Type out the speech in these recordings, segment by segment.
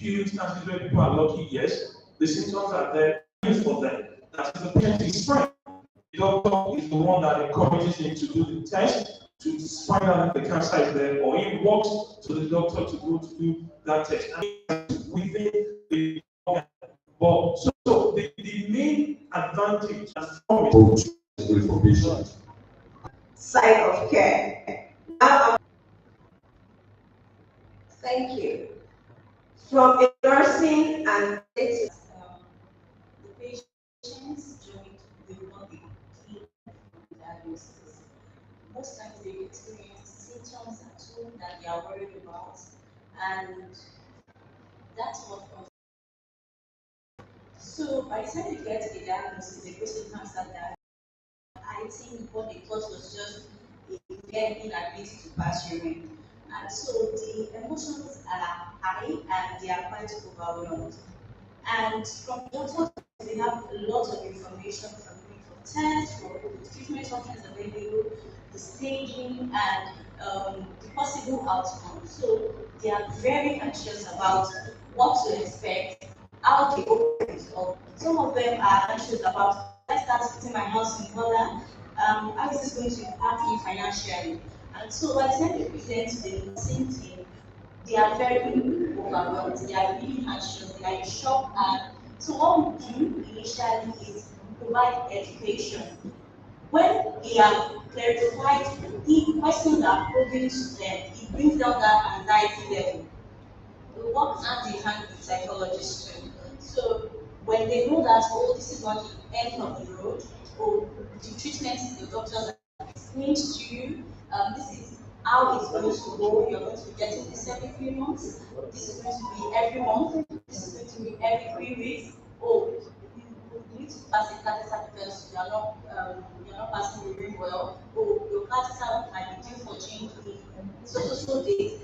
few instances where people are lucky, yes, the symptoms are there for them. That is, the patient is fine. The doctor is the one that encourages him to do the test to find out if the cancer is there, or he walks to the doctor to go to do that test. And within the but so the main advantage and for patients. Side of care. Now, thank you. From a nursing and the patients journey will not be clean diagnosis. Most times they experience symptoms at home that they are worried about, and that's what comes. So by the time you get a diagnosis, a prostate cancer diagnosis, I think what they thought was just their inability to pass urine. And so the emotions are high and they are quite overwhelmed. And from doctors, they have a lot of information from tests, from treatment options available, the staging, and the possible outcome. So they are very anxious about what to expect, how the open is up. Some of them are anxious about, I start putting my house in order, how is this going to impact me financially? And so by the time they present to the nursing team, they are very overwhelmed, they are really anxious, they are in shock. And so what we do initially is provide education. When they are clarified, the questions are probing to them, it brings down that anxiety level. We work hand in hand with psychologists too. So when they know that, oh, this is not the end of the road, or the treatment the doctors have explained to you, this is how it's going to go. You're going to be getting this every 3 months. This is going to be every month. This is going to be every 3 weeks. Oh, you need to pass a catheter because you're not passing the urine well. Oh, your catheter might be due for change in so days.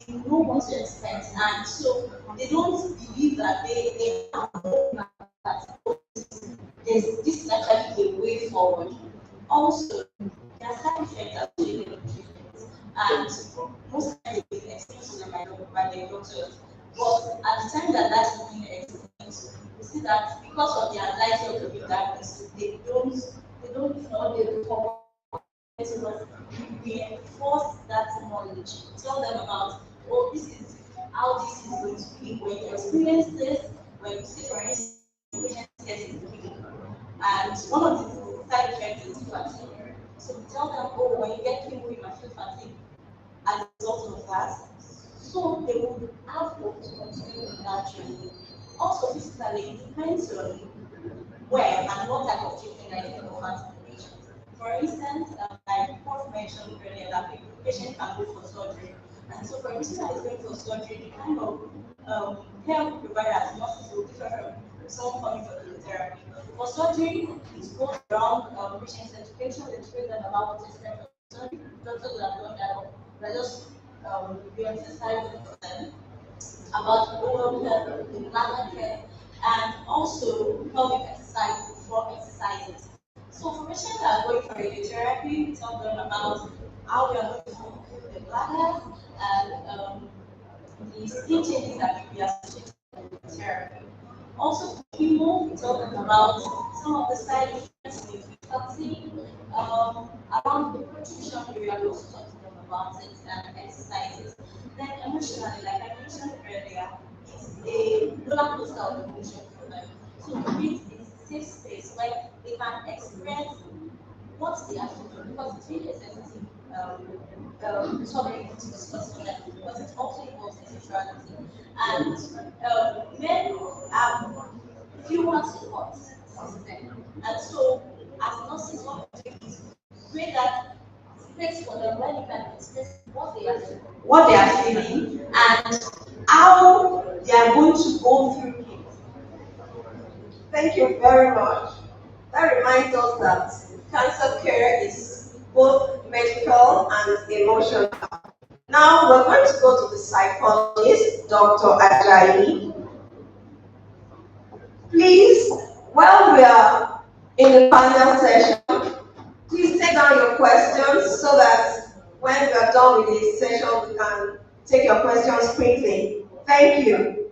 They know what to expect, and so they don't believe that they have that this is actually the way forward. Also, there are side effects associated with treatment, and most times they will explain to them by the doctors. But at the time that that is being explained, we see that because of the anxiety of the diagnosis, they don't know the form. We enforce that knowledge. Tell them about, oh, this is how this is going to be. When you experience this, when you see, for instance, patients getting sick, and one of the side effects is fatigue. So we tell them, oh, when you get chemo, you might feel fatigue as a result of that. So they would have hope to continue with that training. Also, physically, it depends on where and what type of treatment that you can offer to the patient. For instance, like Prof mentioned earlier, that the patient can go for surgery. And so for a patient that is going for surgery, the kind of care provided as nurses will differ from someone coming for chemotherapy. For surgery, it goes around patient's education, they train them about what to expect from surgery. Doctors will have done that, but just re-emphasize them about oral care, the bladder care, and also pelvic exercise before exercises. So for patients that are going for radiotherapy, we tell them about how we are going to do the bladder and the skin changes that will be associated with therapy. Also for chemo, we tell them about some of the side effects with fatigue, around the nutrition area, we also talk to them about it and exercises. Then emotionally, like I mentioned earlier, it's a roller coaster of emotion for them. So it is a safe space where they can express what they are feeling, because it's really a sensitive topic to discuss for them, because it also involves sexuality. And men have fewer support system. And so as nurses, what we do is create that space for them where they can express what they are feeling and how they are going to go through it. Thank you very much. That reminds us that cancer care is both medical and emotional. Now we're going to go to the psychologist, Dr. Ajayi. Please, while we are in the panel session, please take down your questions so that when we are done with this session, we can take your questions quickly. Thank you.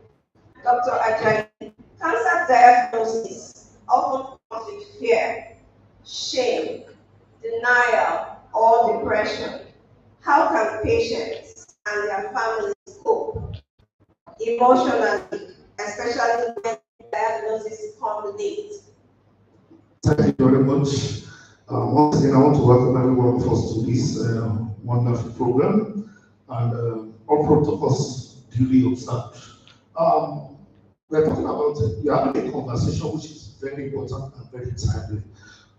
Dr. Ajayi, cancer diagnosis often comes with fear, shame, denial, or depression. How can patients and their families cope emotionally, especially when diagnosis comes late? Thank you very much. Once again, I want to welcome everyone of us to this wonderful program, and all protocols duly observed. We're talking about, we're having a conversation which is very important and very timely.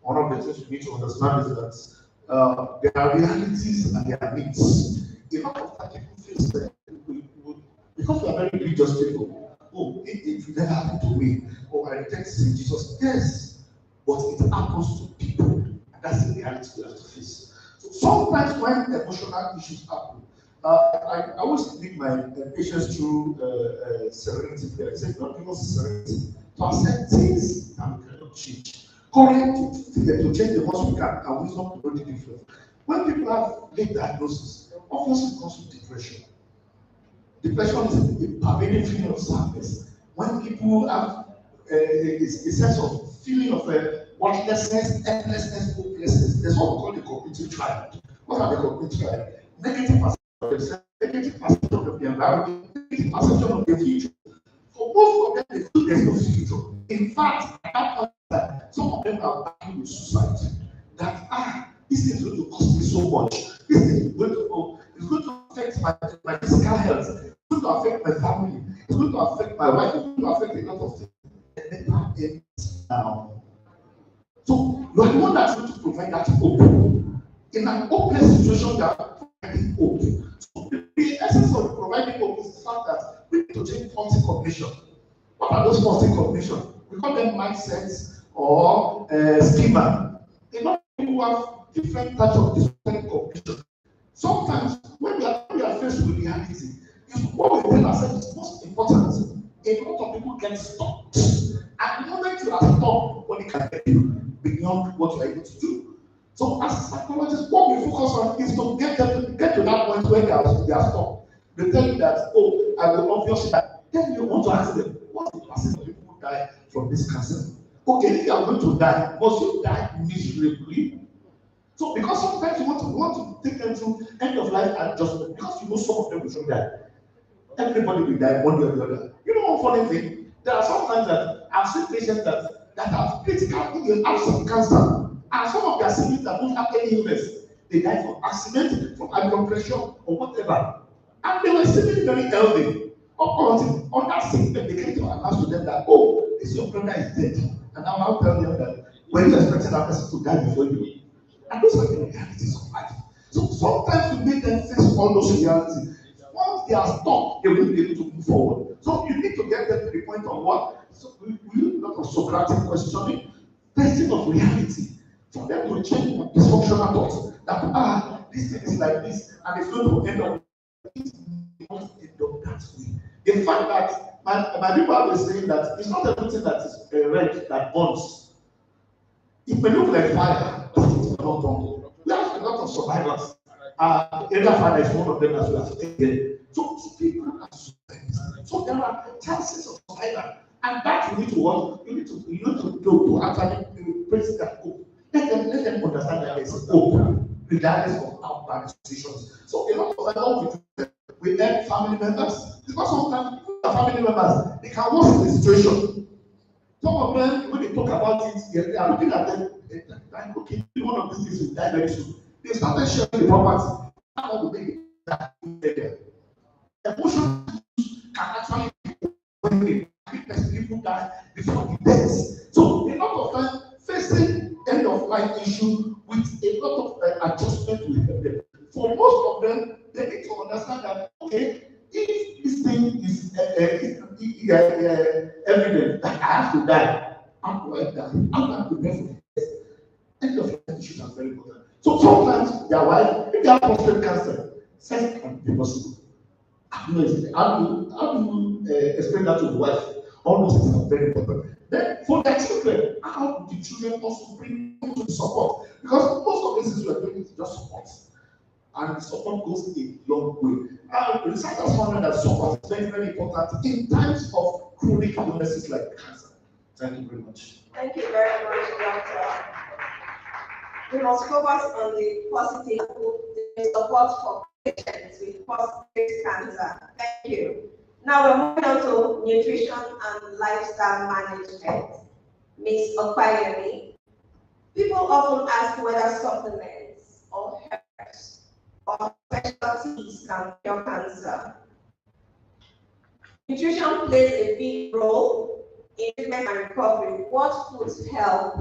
One of the things we need to understand is that there are realities and there are myths. A lot of that people face that because we are very religious people. Oh, it will never happen to me. Oh, I reject Jesus. Yes, but it happens to people, and that's the reality we have to face. So sometimes when emotional issues happen, I always lead my patients through serenity prayer. I say, God give us serenity to accept things that we cannot change. Courage to change the most we can, and wisdom to know the difference. When people have late diagnosis, obviously it comes with depression. Depression is a pervading feeling of sadness. When people have a sense of feeling of worthlessness, helplessness, hopelessness, there's what we call the cognitive triad. What are the cognitive triad? Negative perception of themselves, negative perception of the environment, negative perception of the future. For most of them, they feel there's no future. In fact, at that point, some of them are battling with suicide. That this is going to cost me so much. This is going to affect my physical health. It's going to affect my family. It's going to affect my wife. It's going to affect a lot of things. And then that ends now. So you are the one that's going to provide that hope. In an hopeless situation, you are providing hope. So the essence of providing hope is the fact that we need to change faulty cognition. What are those faulty cognition? We call them mindsets or schema. A lot of people have different types of different cognition. Sometimes when we are faced with reality, is what we tell ourselves is most important. A lot of people get stuck. At the moment you are stuck, nobody can help you beyond what you are able to do. So as psychologists, what we focus on is to get to that point where they are stuck. They tell you that, oh, I will obviously die. Then you want to ask them, what's the percentage of people who die from this cancer? Okay, if you are going to die, must you die miserably? So because sometimes you want to take them through end of life adjustment, because you know some of them will die. Everybody will die one way or the other. You know one funny thing? There are sometimes that I've seen patients that have critical, they have some cancer, and some of their siblings that don't have any illness. They die from accident, from high blood pressure, or whatever. And they were seeming very healthy. On that sick bed, they came to announce to them that, oh, this your brother is dead. And I'm now telling them that, were you expecting that person to die before you? And those are the realities of life. So sometimes we make them face all those realities. Once they are stuck, they will be able to move forward. So you need to get them to the point of what? So we use a lot of Socratic questioning, testing of reality, for them to change dysfunctional thoughts. That this thing is like this, and it's going to end up. It must end up that way. The fact that my people have been saying that it's not everything that is red that burns. It may look like fire, but it's not burn. We have a lot of survivors. Area fire is one of them as well. So people are survivors. So there are chances of survival, and that you need to work. You need to actually praise that hope. Let them understand that there's hope, regardless of how bad the situations. So a lot of them we help family members, because sometimes the family members they can worsen the situation. Some of them, when they talk about it, they are looking at them like, okay, one of these things will die very soon. They started sharing the property. How will they that there? Emotions can actually make people die before the death. So a lot of time facing end of life issue with a lot of adjustment will help them. For most of them, they need to understand that, okay, if this thing is evident that I have to die, how do I die? How do I prepare for this? End of life issues are very important. So sometimes their wife, if they have prostate cancer, sex can be possible. How do you explain that to the wife? All those things are very important. Then for their children, how do the children also bring them to the support? Because most of this is we are doing is just support. and support goes a long way. Research has found that support is very, very important in times of chronic illnesses like cancer. Thank you very much. Thank you very much, Doctor. We must focus on the positive support for patients with prostate cancer. Thank you. Now we're moving on to nutrition and lifestyle management. Ms. Okwayemi, people often ask whether supplements or herbs or specialties can cure cancer. Nutrition plays a big role in treatment and recovery. What foods help?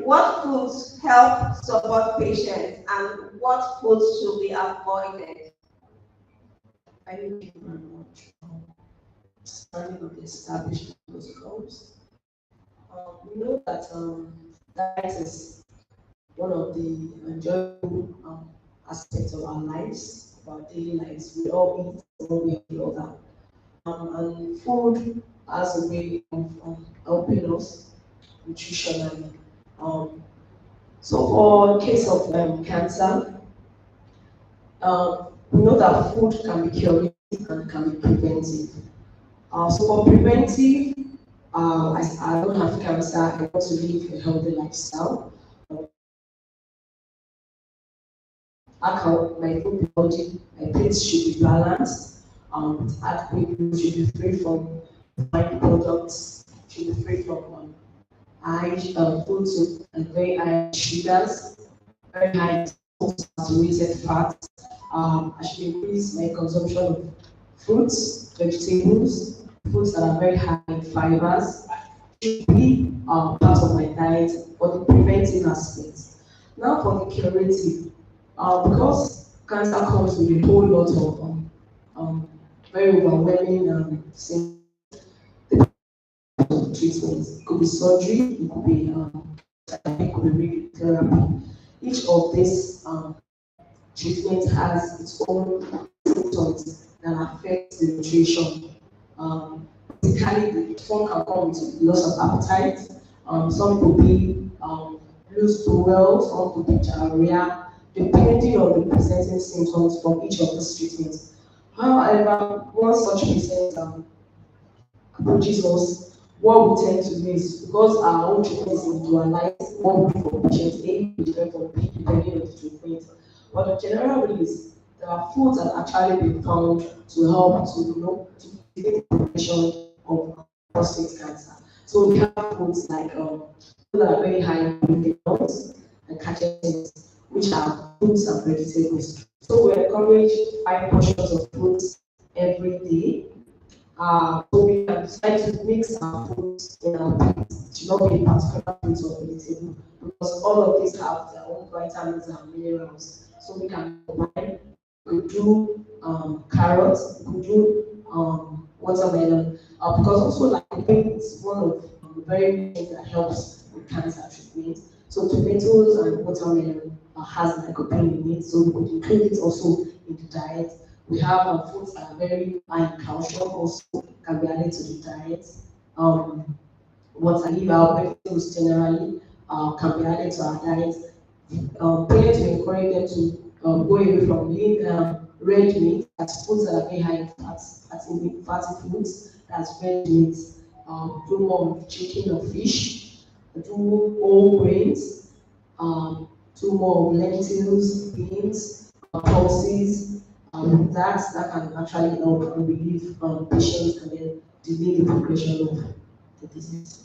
What foods help support patients, and what foods should be avoided? Thank you very much. Starting with the established protocols. We know that diet is one of the enjoyable aspects of our lives, of our daily lives. We all eat one way or the other. And food has a way of helping us nutritionally. So for case of cancer, we know that food can be curative and can be preventive. So for preventive, I don't have cancer, I want to live a healthy lifestyle. My food body, my plate should be balanced. Adequate food should be free from refined products, should be free from high foods and very high sugars, very high saturated fats. I should increase my consumption of fruits, vegetables, foods that are very high in fibers. Should be part of my diet for the preventive aspects. Now for the curative, because cancer comes with a whole lot of very overwhelming treatments. It could be surgery, it could be radiotherapy. Each of these treatment has its own symptoms that affect the nutrition. Basically, the one can come with loss of appetite. Some could be lose bowel, some could be diarrhea, depending on the presenting symptoms from each of these treatments. However, once such patient approaches us, what we tend to do is, because our own treatment is individualized, what we do for patients may be different from people depending on the treatment. But the general rule is there are foods that actually been found to help to prevent the progression of prostate cancer. So we have foods like foods that are very high in minerals and catechins, which are fruits and vegetables. So we encourage 5 portions of fruits every day. So we can try to mix our foods in our plates. It should not be a particular fruit or vegetable, because all of these have their own vitamins and minerals. So we can combine. We could do carrots, we could do watermelon, because also like it's one of the very things that helps with cancer treatment. So tomatoes and watermelon has lycopene in it, so we could include it also in the diet. We have foods that are very high in calcium, also can be added to the diet. Liver, vegetables generally can be added to our diet. Parents will encourage them to go away from red meat, that's foods that are very high in fatty foods, that's red meat. Do more of chicken or fish, do whole grains, do more of lentils, beans, pulses. That can actually help and relieve patients and then delay the progression of the disease.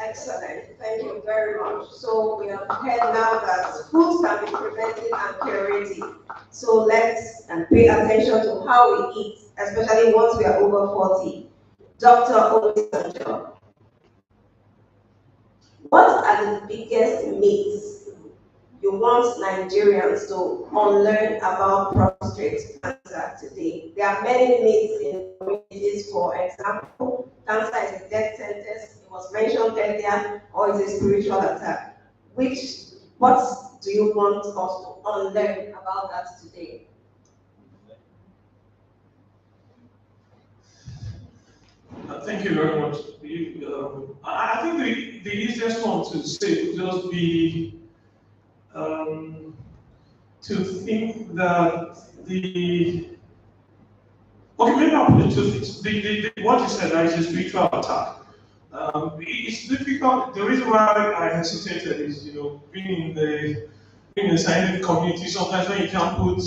Excellent, thank you very much. So we have heard now that foods can be preventive and curative. So let's pay attention to how we eat, especially once we are over 40. Dr. Owolewa, what are the biggest myths you want Nigerians to unlearn about prostate cancer today? There are many myths in communities. For example, cancer is a death sentence. It was mentioned earlier, or is a spiritual attack. What do you want us to unlearn about that today? Thank you very much. I think the easiest one to say would just be to think that okay, maybe I'll put it two things. What you said, is a spiritual attack. It's difficult. The reason why I hesitated is, being in the scientific community, sometimes when you can't put,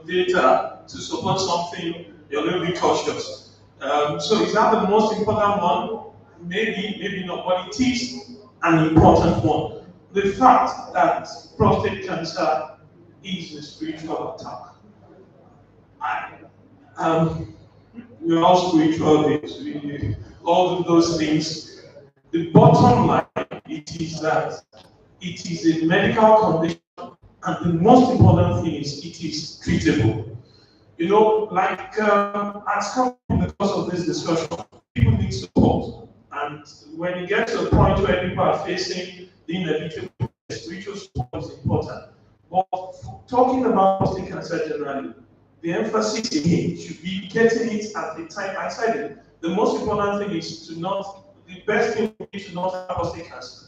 data to support something, you're a little bit cautious. So is that the most important one? Maybe not, but it is an important one. The fact that prostate cancer is a spiritual attack. We're all spiritual beings. All of those things. The bottom line is that it is a medical condition, and the most important thing is it is treatable. As come in the course of this discussion, people need support. And when you get to a point where people are facing the inevitable, spiritual support is important. But talking about prostate cancer generally, the emphasis again should be getting it at the time. I said it. The most important thing is the best thing is to not have prostate cancer.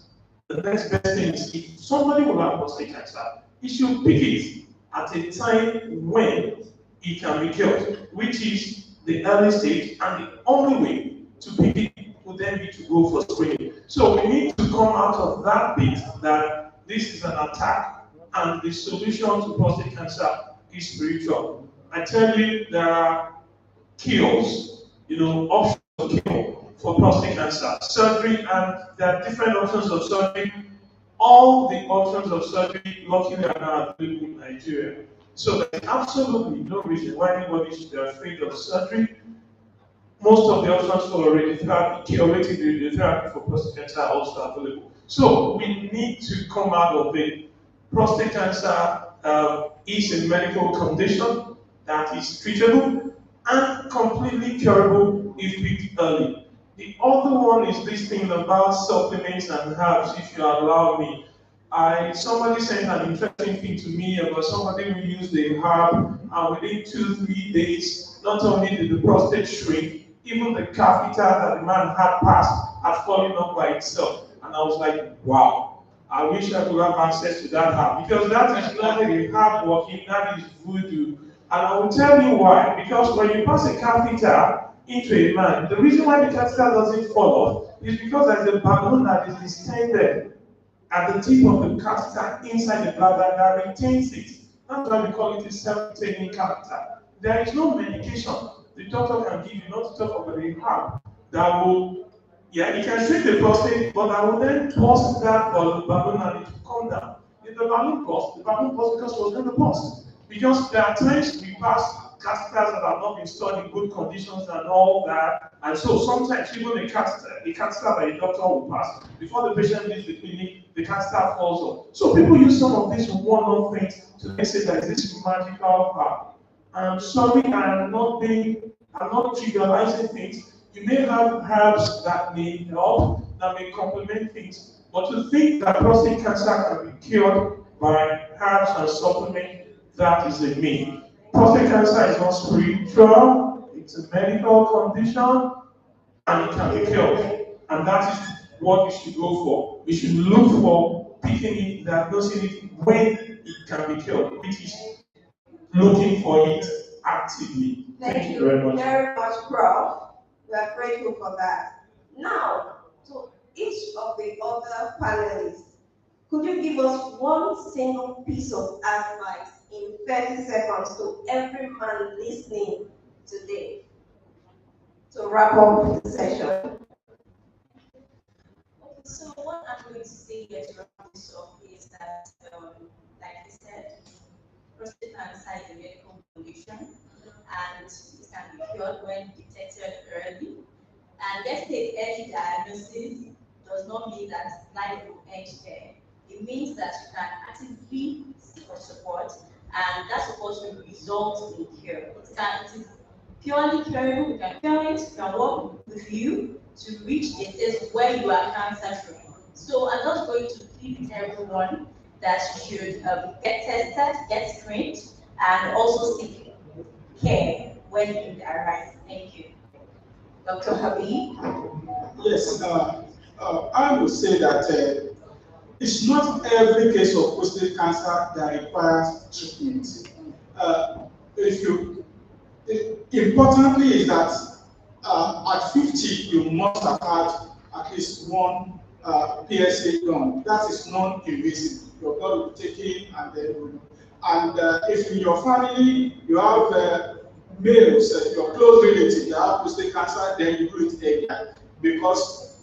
The next best thing is if somebody will have prostate cancer, he should pick it at a time when it can be cured, which is the early stage, and the only way to pick it would then be to go for screening. So we need to come out of that bit that this is an attack and the solution to prostate cancer is spiritual. I tell you, there are cures, options of cure for prostate cancer, surgery, and there are different options of surgery. All the options of surgery, luckily, are now available in Nigeria. So there's absolutely no reason why anybody should be afraid of surgery. Most of the options for radiotherapy, curative radiotherapy for prostate cancer are also available. So we need to come out of it. Prostate cancer is a medical condition that is treatable and completely curable if picked early. The other one is this thing about supplements and herbs, if you allow me. Somebody sent an interesting thing to me about somebody who used a herb, and within 2-3 days, not only did the prostate shrink, even the catheter that the man had passed had fallen off by itself. And I was like, wow, I wish I could have access to that herb, because that is not a herb working, that is voodoo. And I will tell you why. Because when you pass a catheter into a man, the reason why the catheter doesn't fall off is because there's a balloon that is distended at the tip of the catheter inside the bladder that retains it. That's why we call it a self-retaining catheter. There is no medication the doctor can give you, not to talk about a herb that will, it can treat the prostate, but I will then burst that balloon and it will come down. If the balloon bursts because it was going to burst. Because there are times we pass catheters that have not been stored in good conditions and all that. And so sometimes even a catheter that a doctor will pass, before the patient leaves the clinic, the catheter falls off. So people use some of these one-off things to say that this magical herb. I'm sorry, I'm not trivializing things. You may have herbs that may help, that may complement things, but to think that prostate cancer can be cured by herbs and supplements, that is a myth. Prostate cancer is not spiritual, it's a medical condition, and it can be cured. And that is what we should go for. We should look for picking it, diagnosing it when it can be cured, which is looking for it actively. Thank you very much, Prof. We are grateful for that. Now, to each of the other panelists, could you give us one single piece of advice in 30 seconds to every man listening today to wrap up the session? Okay, so what I'm going to say here to wrap this up is that, like I said, prostate cancer is a medical condition, and it can be cured when detected early. And let's take early diagnosis does not mean that life will end there. It means that you can actively seek for support, and that support will result in cure. It is purely curable. We can cure it, we can work with you to reach a stage where you are cancer-free. So I'm just going to plead with everyone that you should get tested, get screened, and also seek care when it arises. Thank you. Dr. Habib? Yes, I would say that it's not every case of prostate cancer that requires treatment. Importantly is that at 50, you must have had at least one PSA done. That is non-invasive. Your blood will be taken and then if in your family you have males, your close relative that have prostate cancer, then you do it earlier. Because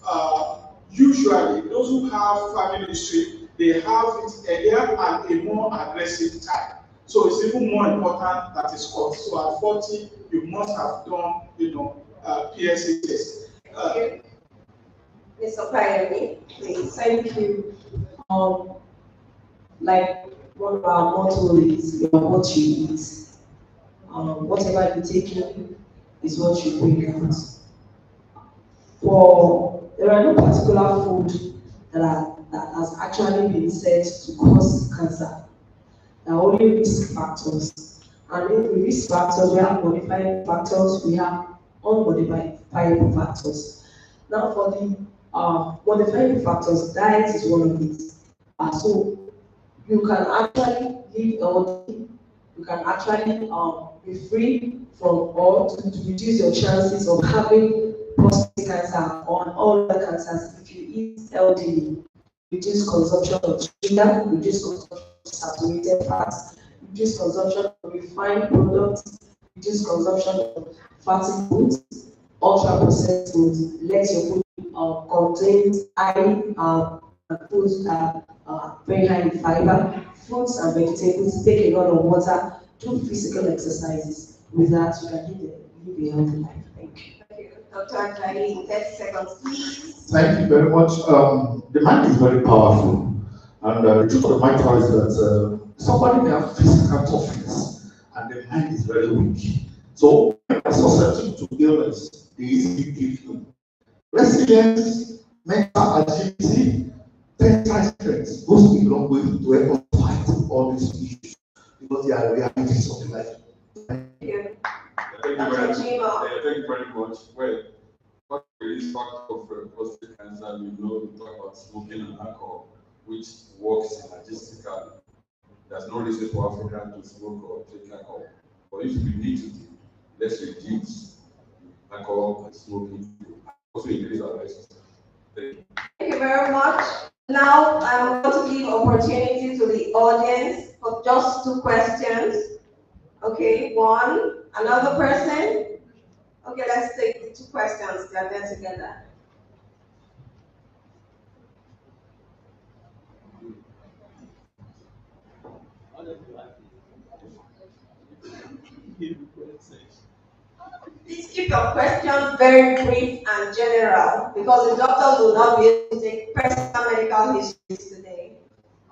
usually those who have family history, they have it earlier and a more aggressive type. So it's even more important that it's caught. So at 40, you must have done, PSA test. Mr. Payemi, please. Thank you. Like one of our motto is what you eat. Whatever you take in is what you bring out. There are no particular food that has actually been said to cause cancer. There are only risk factors. And in the risk factors, we have modifying factors, we have unmodifiable factors. Now for the modifying factors, diet is one of it. So you can actually live healthy, you can actually be free from or to reduce your chances of having prostate cancer or all other cancers if you eat healthily. Reduce consumption of sugar, reduce consumption of saturated fats, reduce consumption of refined products, reduce consumption of fatty foods, ultra processed foods. Let your food contain high foods very high in fiber, fruits and vegetables, take a lot of water, do physical exercises. With that, you can live a healthy life. Thank you. Thank you. Dr. Ajayi, in 30 seconds, please. Thank you very much. The mind is very powerful. And the truth of the matter is that somebody may have physical toughness and the mind is very weak. So, susceptible to illness, they easily give you resilience, mental agility, mental strength. Those people don't go to help us fight all these issues because they are realities of life. Thank you. Thank you very much. Well, what is part of prostate cancer? We talk about smoking and alcohol, which works synergistically. There's no reason for Africa to smoke or take alcohol. But if we need to, let's reduce alcohol and smoking. Also increase our lifestyle. Thank you very much. Now I'm going to give opportunity to the audience for just 2 questions. Okay, one, another person. Okay, let's take the 2 questions that are together. Please keep your questions very brief and general because the doctors will not be able to take personal medical histories today.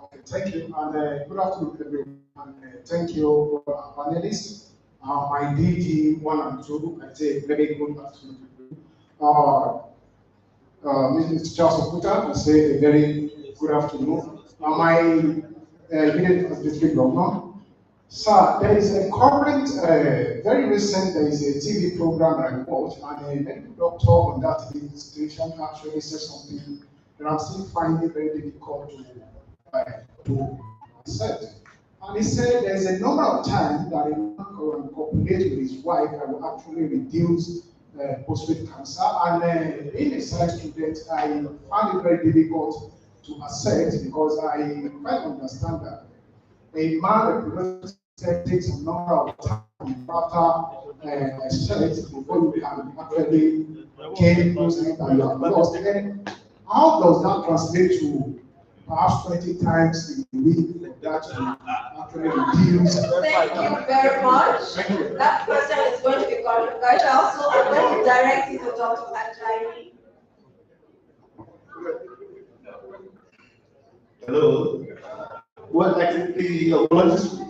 Okay, thank you, and good afternoon, everyone. And thank you for our panelists. My DG 1 and 2, I say very good afternoon to you. Mr. Charles Okuta, I say a very good afternoon. My leader district governor. Sir, there is a current, very recent, there is a TV program I watched, and a medical doctor on that TV station actually said something that I'm still finding very difficult to accept. And he said there's a number of times that a man can copulate with his wife and will actually reduce prostate cancer. And being a science student, I found it very difficult to accept because I quite understand that a man reproduces takes a number of time after sex before you can actually gain those things that you have lost. Then how does that translate to perhaps 20 times in a week that you actually reduce? Thank you very much. That question is going to be controversial, so I'm going to direct it to Dr. Ajayi. Hello. Well, I think the oncologist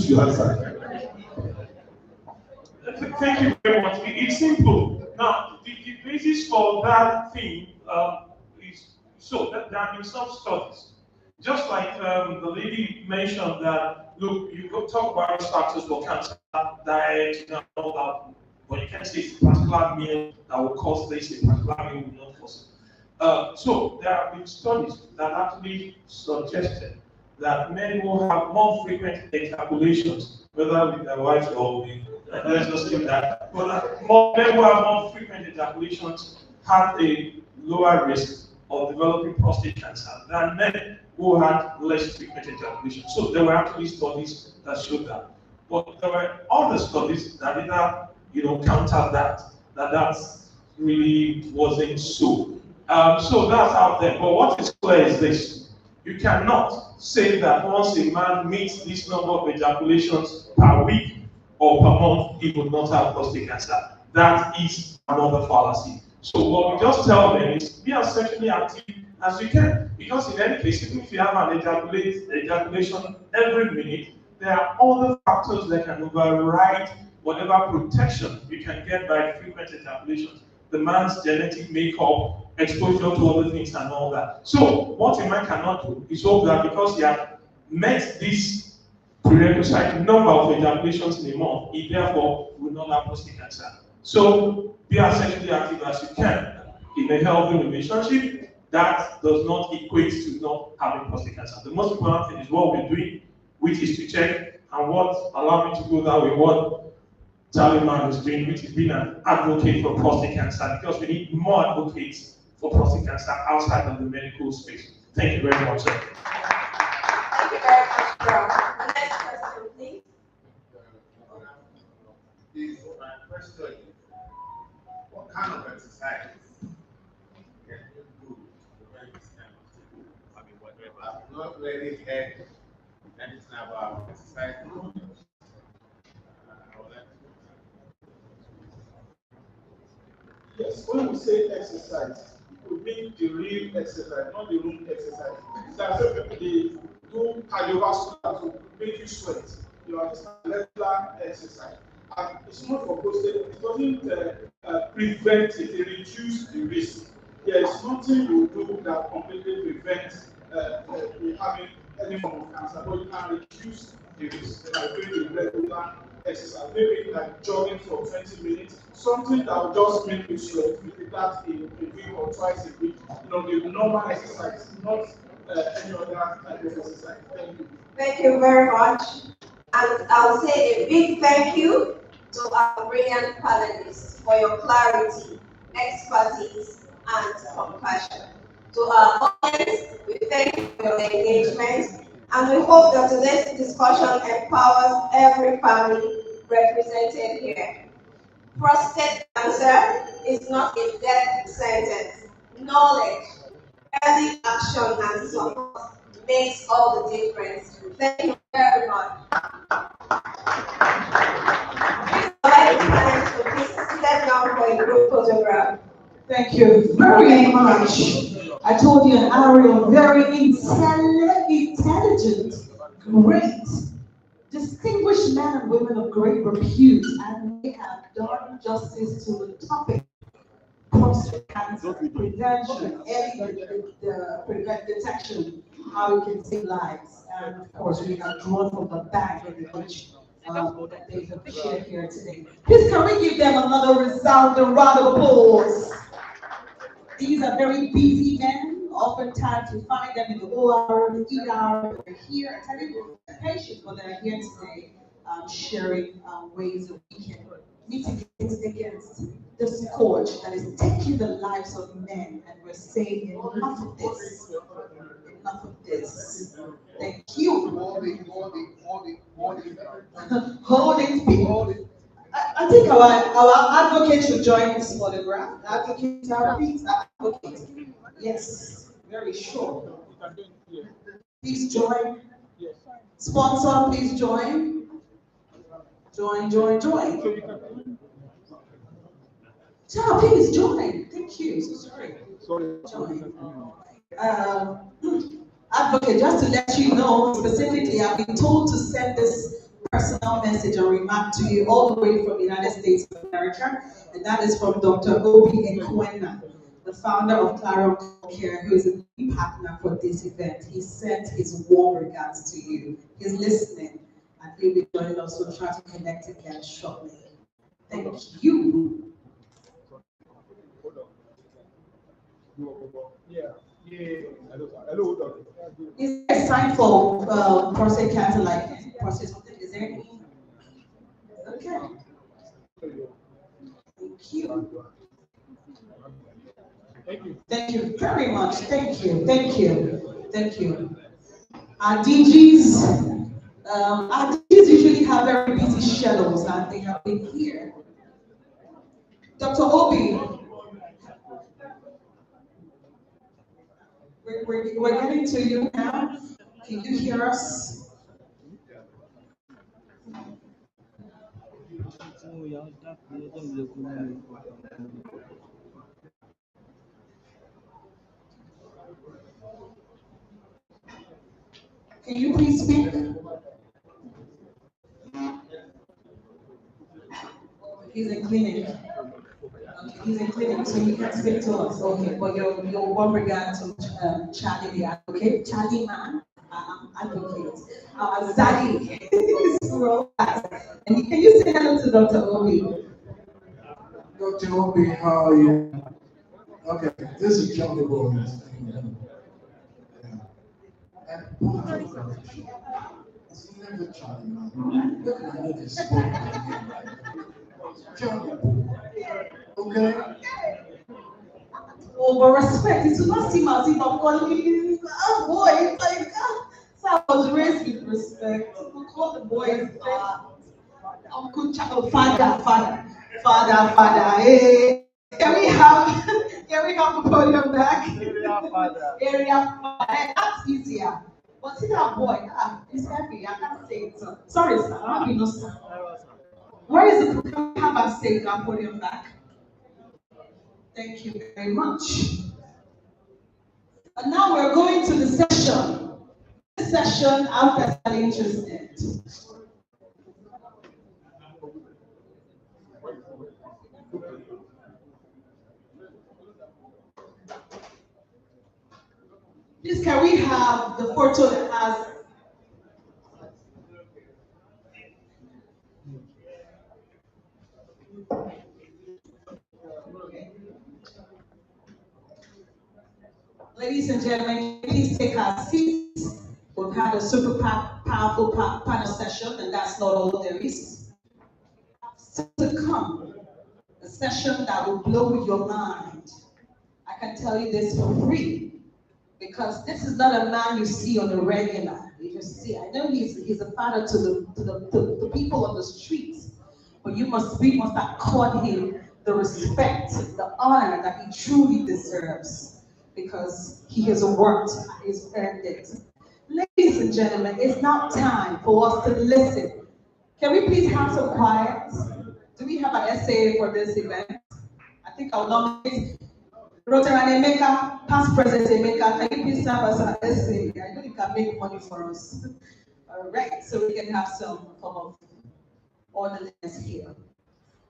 you answer. Thank you very much. It's simple. Now, the basis for that thing is so that there have been some studies. Just like the lady mentioned that, look, you could talk about risk factors for cancer, diet, and all that, but you can't say it's a particular meal that will cause this, a particular meal will not cause it. So there have been studies that actually suggested that men who have more frequent ejaculations, whether with their wives or with, let's just leave that, but men who have more frequent ejaculations have a lower risk of developing prostate cancer than men who had less frequent ejaculation. So there were actually studies that showed that. But there were other studies that either, counter that really wasn't so. So that's out there. But what is clear is this. You cannot say that once a man meets this number of ejaculations per week or per month, he will not have prostate cancer. That is another fallacy. So what we just tell them is be as sexually active as you can. Because in any case, even if you have an ejaculation every minute, there are other factors that can override whatever protection you can get by frequent ejaculations. The man's genetic makeup, exposure to other things and all that. So what a man cannot do is hope that because he has met this prerequisite number of ejaculations in a month, he therefore will not have prostate cancer. So be as sexually active as you can in a healthy relationship. That does not equate to not having prostate cancer. The most important thing is what we're doing, which is to check, and what allow me to go that way, what Charlie Mann is doing, which is being an advocate for prostate cancer, because we need more advocates for prostate cancer outside of the medical space. Thank you very much, sir. Thank you very much, bro. The next question, please. My question is, what kind of exercise can you do to prevent this kind of thing? I mean, whatever. I've not really heard anything about exercise. Yes, when we say exercise, we mean the real exercise, not the room exercise. That's they do cardiovascular to make you sweat. You understand? Regular exercise. And it's not for prostate, it doesn't prevent it, it reduces the risk. There is nothing you do that completely prevents having any form of cancer, but you can reduce the risk by doing the regular exercise. Maybe like jogging for 20 minutes, something that will just make you sweat. You do that in a week or twice a week. The normal exercise, not any other type of exercise. Thank you. Thank you very much. And I'll say a big thank you to our brilliant panelists for your clarity, expertise, and compassion. To our audience, we thank you for your engagement, and we hope that today's discussion empowers every family represented here. Prostate cancer is not a death sentence. Knowledge, early action, and support makes all the difference. Thank you very much. Please step down for a group photograph. Thank you very much. I told you an area of very intelligent, great, distinguished men and women of great repute, and they have done justice to the topic. Prostate cancer, prevention, early detection, how we can save lives. And of course, we have drawn from the bag in which that they have shared here today. Please can we give them another resounding round of applause? These are very busy men. Oftentimes we find them in the OR, the ER, they're here attending patients, but they're here today sharing ways that we can mitigate against the scourge that is taking the lives of men, and we're saying enough of this. Enough of this. Thank you. Holding people. I think our advocate should join this photograph. Advocate, advocate. Yes, very sure. Please join. Sponsor, please join. Join. Child, please join. Thank you. So sorry. Join. Advocate, just to let you know, specifically, I've been told to send this personal message or remark to you all the way from the United States of America, and that is from Dr. Obi Ekwena, the founder of Clarion Care, who is a key partner for this event. He sent his warm regards to you. He's listening, and he'll be joining us. We'll try to connect again shortly. Thank you. Hello, doctor. Is there a sign for prostate cancer, like prostate something? Is there any? Okay. Thank you. Thank you very much. Thank you. Thank you. Thank you. Our DGs usually have very busy schedules, and they have been here. Dr. Obi, we're getting to you now. Can you hear us? Can you please speak? He's in clinic. Okay, he's in clinic, so he can't speak to us. Okay, but your one regard to Charlie the advocate, Charlie man, advocate, Zadi. And can you say hello to Dr. Obi? Dr. Obi, how are you? Okay, this is Charlie Gomez. And it's never Charlie, man. Look at me, this Charlie. Okay? Oh, but respect, it should not seem as if I'm calling you, oh boy, it's like, so I was raised with respect. We call the boys Uncle Child, father. Hey, can we have the podium back? Area father. That's easier. But see that boy, he's happy. I can't say it. So. Sorry, sir. I'll be no sir. Where is the can we have our stage and podium back? Thank you very much. And now we're going to the session. This session, I'm personally interested. Please, can we have the photo that has Ladies and gentlemen, please take our seats. We've had a super powerful panel session, and that's not all there is. Still to come, a session that will blow your mind. I can tell you this for free, because this is not a man you see on the regular. You just see, I know he's a father to the people on the streets, but we must accord him the respect, the honor that he truly deserves, because he has worked, he's earned it. Ladies and gentlemen, it's now time for us to listen. Can we please have some quiet? Do we have an essay for this event? I think I'll nominate Rotary Emeka, past president Emeka. Can you please serve us an essay? I know you can make money for us. All right, so we can have some form of orderliness here.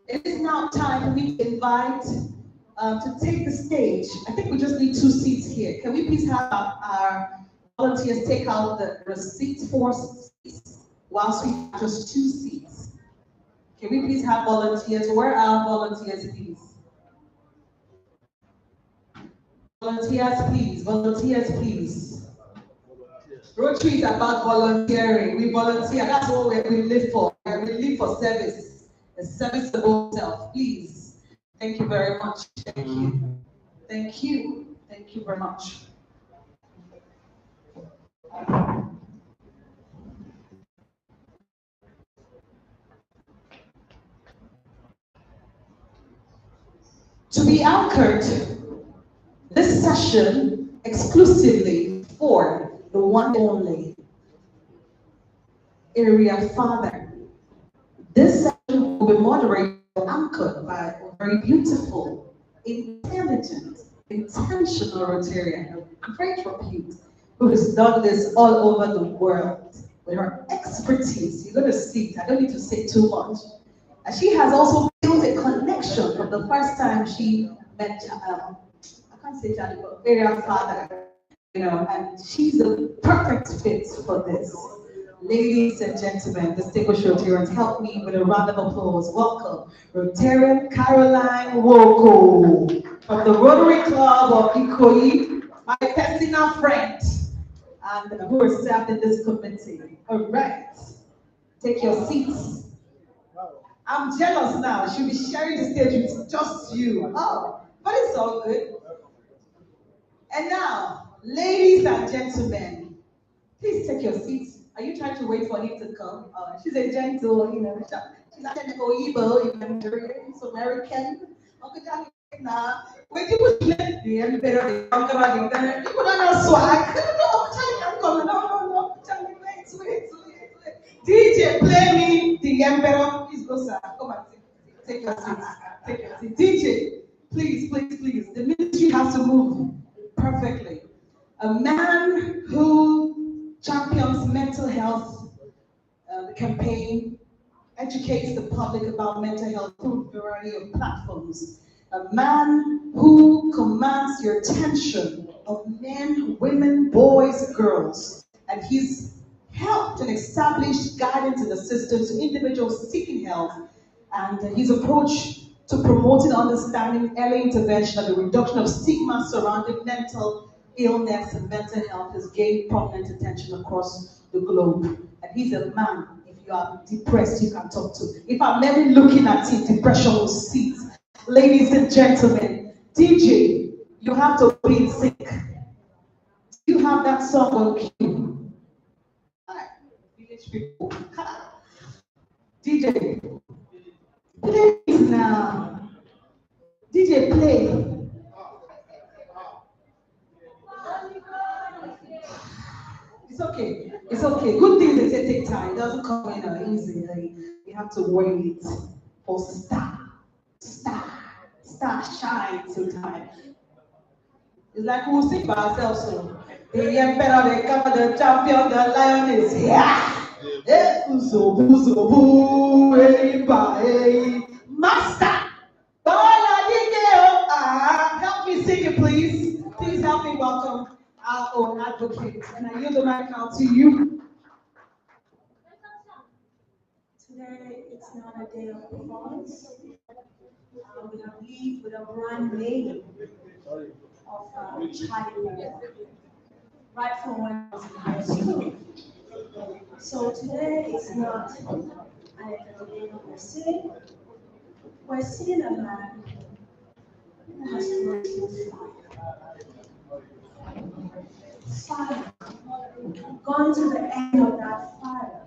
It is now time for me to invite to take the stage. I think we just need 2 seats here. Can we please have our volunteers take out the receipts for seats whilst we have just 2 seats? Can we please have volunteers? Where are volunteers, please? Volunteers, please. Volunteers, please. Rotary is about volunteering. We volunteer. That's what we live for. We live for service. A serviceable self, please. Thank you very much. Thank you. Thank you. Thank you very much. To be anchored, this session exclusively for the one and only area father. This session will be moderated and anchored by a very beautiful, intelligent, intentional Rotarian of great repute who has done this all over the world with her expertise. You're going to see it. I don't need to say too much. And she has also built a connection from the first time she met, I can't say Charlie, but area father, and she's the perfect fit for this. Ladies and gentlemen, distinguished Rotarians, help me with a round of applause. Welcome, Rotarian Caroline Woko from the Rotary Club of Ikeja my personal friend, and who is served in this committee. All right, take your seats. I'm jealous now. She'll be sharing the stage with just you. Oh, but it's all good. And now, ladies and gentlemen, please take your seats. Are you trying to wait for him to come? She's a gentle, she's actually Oyibo, she's American. Uncle Johnny, nah. When people play the emperor, people don't know swag. No, Charlie, I'm coming. No. Charlie, wait. DJ, play me the emperor. Please go, sir. Come and take your seats. Take your seat. DJ, please. The ministry has to move perfectly. A man who champions mental health campaign, educates the public about mental health through a variety of platforms. A man who commands your attention of men, women, boys, girls, and he's helped and established guidance in the system to individuals seeking help, and his approach to promoting understanding, early intervention, and the reduction of stigma surrounding mental illness and mental health has gained prominent attention across the globe. And he's a man, if you are depressed, you can talk to. If I'm never looking at him, depression will cease. Ladies and gentlemen, DJ, you have to be sick. You have that song on cue. Hi, village people. DJ, please now. DJ, play. It's okay. Good things they take time. It doesn't come in easy. You have to wait for star shine till time. It's like we'll sing by ourselves. So the emperor, the cover, the champion, the lion is here. Master, help me sing it, please. Please help me welcome our own advocate. And I yield the mic now to you. Today, it's not a day of performance. We have lived with a brand name of childhood, right from when I was in high school. So today, it's not an entertainment per se. We're seeing a man who has gone through fire, gone to the end of that fire,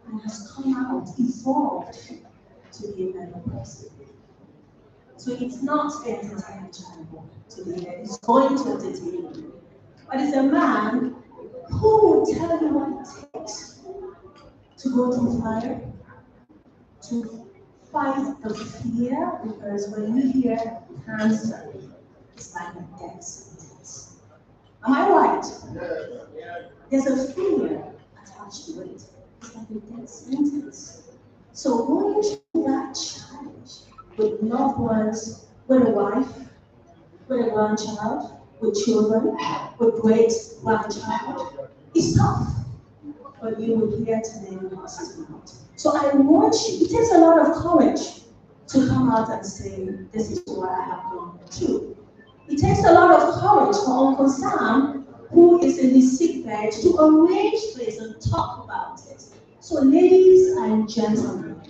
and has come out, evolved to be a better person. So it's not entertaining childhood to be there. It's going to entertain you. But it's a man who will tell you what it takes to go through fire, to fight the fear, because when you hear cancer, it's like a death sentence. Am I right? There's a fear attached to it. It's like a death sentence. So going through that challenge with loved ones, with a wife, with a grandchild, with children, with great grandchild, is tough. But you will hear today because it's not. So I want you, it takes a lot of courage to come out and say, this is what I have gone through. It takes a lot of courage for Uncle Sam, who is in his sick bed, to arrange this and talk about it. So ladies and gentlemen,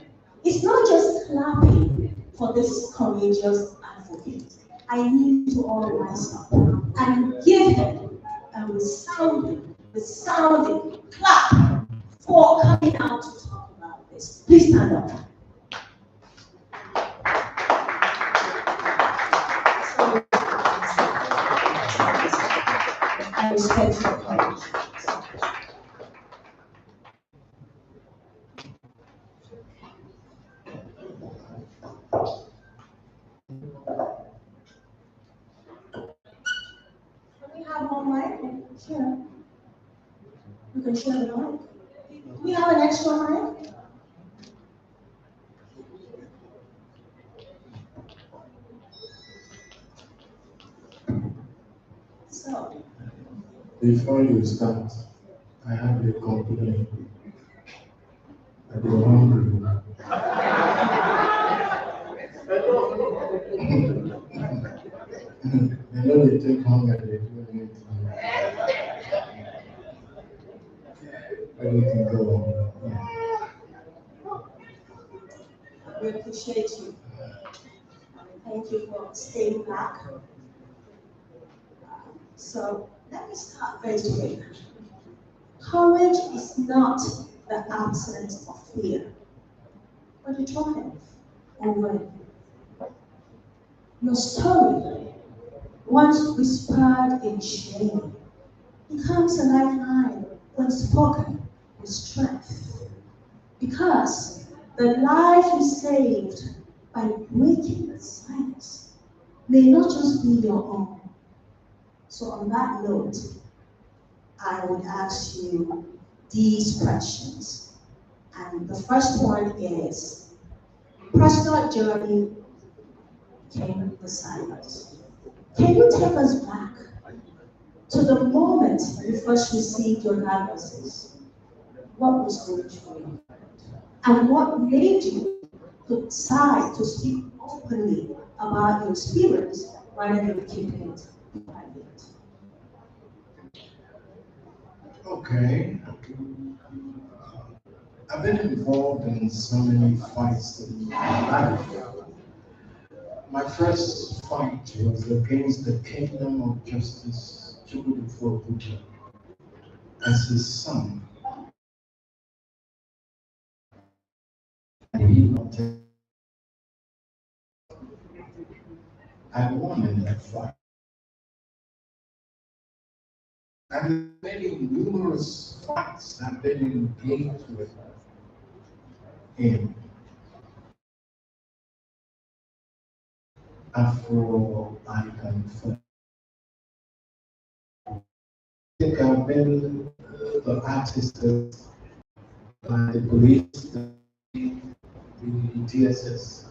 it's not just clapping for this courageous advocate. I need you to all rise up and give him a resounding clap for coming out to talk about this. Please stand up. I respect your courage. Can we have one mic? Sure. You can share the mic. Do we have an extra mic? So. Before you start, I have a complaint. I go hungry. I know they take hunger, they do we can go on. Yeah. We appreciate you. Thank you for staying back. So let me start right away. Courage is not the absence of fear, but a triumph over it. Your story, once whispered in shame, becomes a lifeline when spoken with strength. Because the life you saved by breaking the silence may not just be your own. So on that note, I would ask you these questions. And the first one is, personal journey came the silence. Can you take us back to the moment you first received your diagnosis? What was going through you? And what made you decide to speak openly about your experience rather than keeping it private? Okay. I've been involved in so many fights in my life. My first fight was against the Kingdom of Justice, Chukwudifo Obuja, as his son. I won in that fight. And many numerous fights I've been engaged with in Afro Icon. I think I've been the artist by the police, the DSS,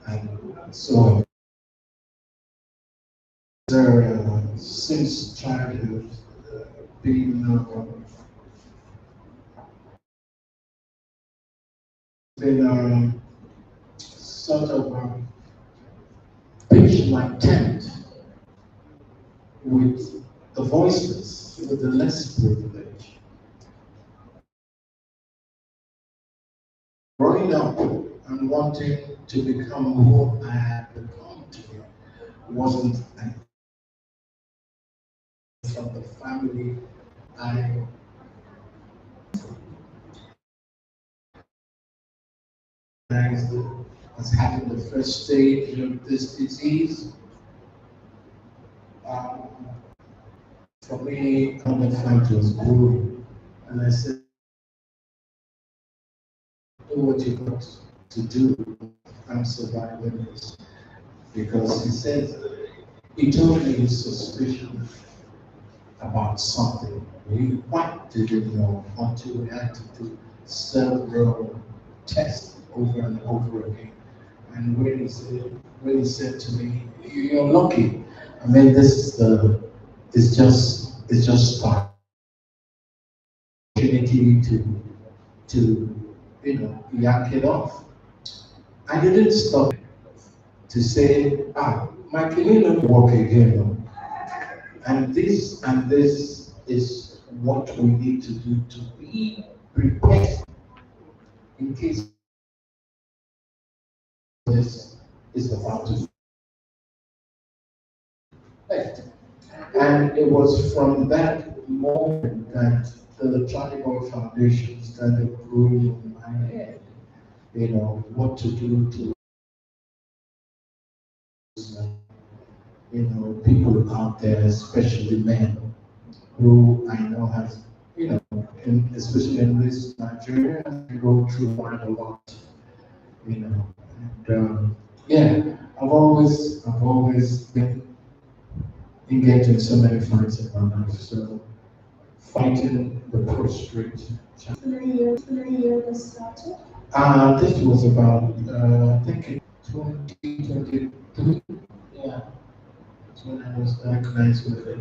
and so on. Since childhood, been sort of pitched my tent with the voiceless, with the less privileged. Growing up and wanting to become who I had become to be wasn't from the family I was having the first stage of this disease. For me, the fight was brewing, and I said, do what you got to do. I'm surviving this. Because he said, he told me his suspicion about something. We quite didn't know until we had to do several tests over and over again. And when he said to me, "You're lucky. I mean, it's just start opportunity to yak it off." I didn't stop to say, my Kilino work again. And this is what we need to do to be prepared in case this is about to affect. And it was from that moment that the Charitable Foundation started growing in my head, what to do to people out there, especially men, who I know has, especially in this Nigeria, they go through quite a lot, And, I've always been engaged in so many fights in my life. So fighting the prostate. The year this started? This was about I think 2023. Yeah. When I was diagnosed with it.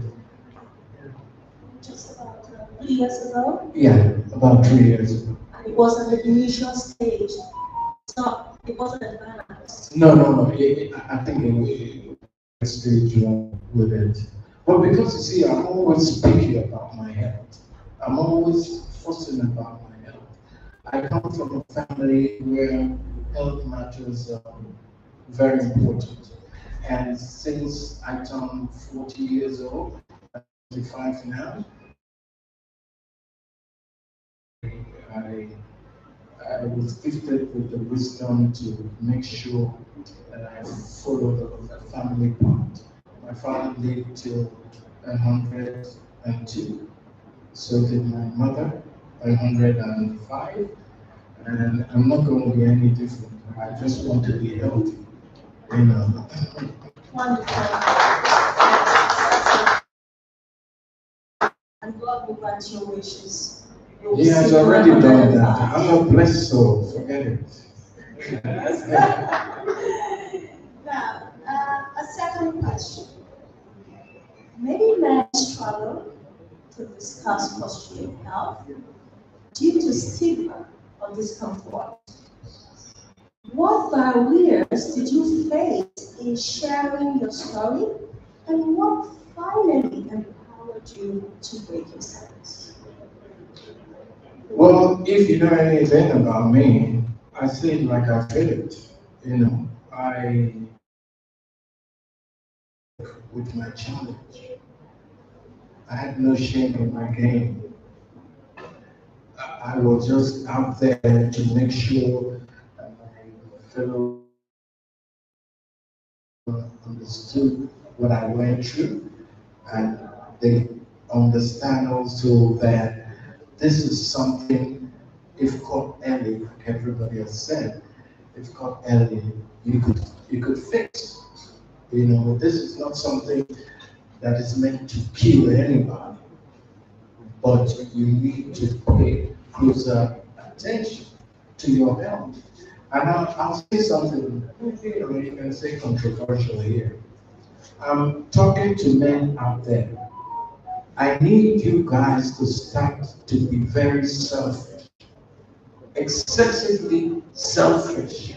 Just about 3 years ago? Yeah, about 3 years ago. And it was at the initial stage. So it wasn't advanced. No. I think it was stage one with it. But because you see, I'm always speaking about my health. I'm always fussing about my health. I come from a family where health matters very important. And since I turned 40 years old, I'm 45 now, I was gifted with the wisdom to make sure that I follow the family part. My father lived till 102, so did my mother, 105, and I'm not going to be any different. I just want to be healthy, you know. Wonderful. And God will grant your wishes. He has already done that. I'm a blessed soul, forget it. Now, a second question. Many men struggle to discuss prostate health due to stigma or discomfort. What barriers did you face in sharing your story, and what finally empowered you to break your silence? Well, if you know anything about me, I say it like I feel it. You know, I with my challenge. I had no shame in my game. I was just out there to make sure that my fellow understood what I went through, and they understand also that this is something, if caught early, like everybody has said, if caught early, you could fix. You know, this is not something that is meant to kill anybody, but you need to pay closer attention to your health. And I'll say something, you can say controversial here. I'm talking to men out there. I need you guys to start to be very selfish, excessively selfish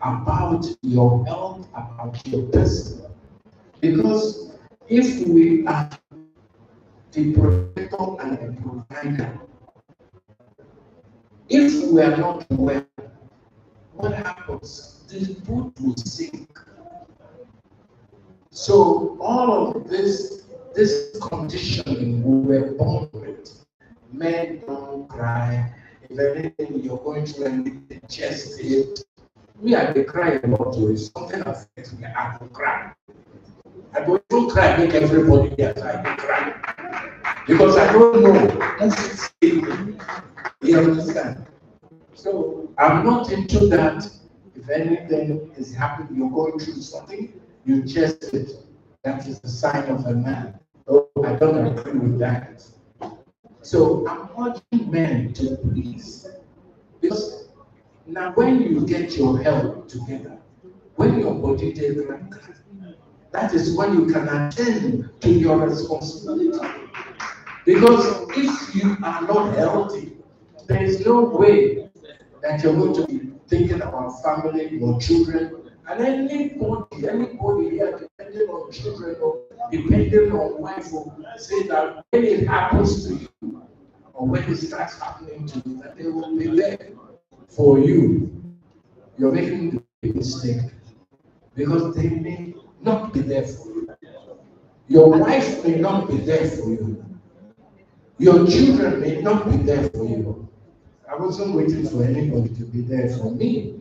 about your health, about your person. Because if we are the protector and the provider, if we are not well, what happens? The boat will sink. So all of this conditioning we were born with. Men don't cry. If anything you're going through anything, just it. Me, I dey cry a lot. So if something affects me, I will cry. I don't even cry, make everybody there I dey cry. Because I don't know. That's it. You understand? So I'm not into that. If anything is happening, you're going through something, you chest it. That is the sign of a man. Oh, I don't agree with that. So I'm urging men to please. Because now when you get your health together, when your body takes right, that is when you can attend to your responsibility. Because if you are not healthy, there is no way that you're going to be thinking about family, your children, and anybody here depending on children or depending on wife will say that when it happens to you or when it starts happening to you, that they will be there for you. You're making a mistake because they may not be there for you. Your wife may not be there for you. Your children may not be there for you. I wasn't waiting for anybody to be there for me.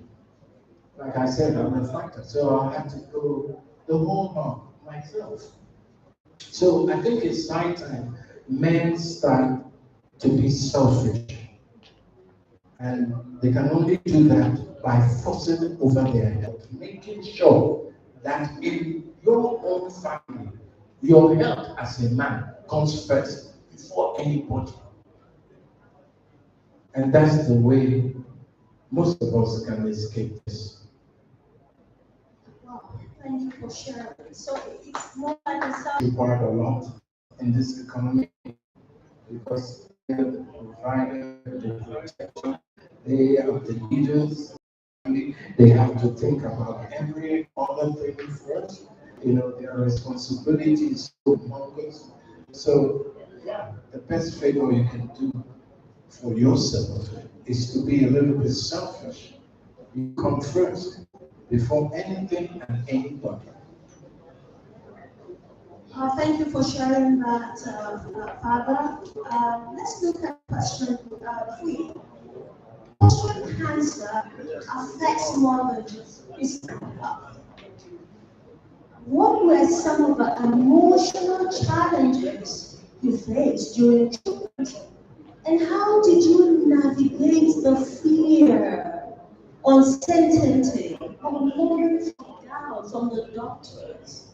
Like I said, I'm a fighter, so I had to go the whole hog myself. So I think it's high time men start to be selfish. And they can only do that by forcing over their health, making sure that in your own family, your health as a man comes first before anybody. And that's the way most of us can escape this. Wow, thank you for sharing. So it's more like a self. Required a lot in this economy because they're the provider, the protector, they are the leaders. They have to think about every other thing first. You know, their responsibility is so humongous. So, yeah, the best favor you can do for yourself is to be a little bit selfish. You come first before anything and anybody. Thank you for sharing that, Father. Let's look at question 3. Prostate cancer affects more than just physical health. What were some of the emotional challenges you faced during treatment? And how did you navigate the fear, uncertainty, or moments of doubt from the doctors?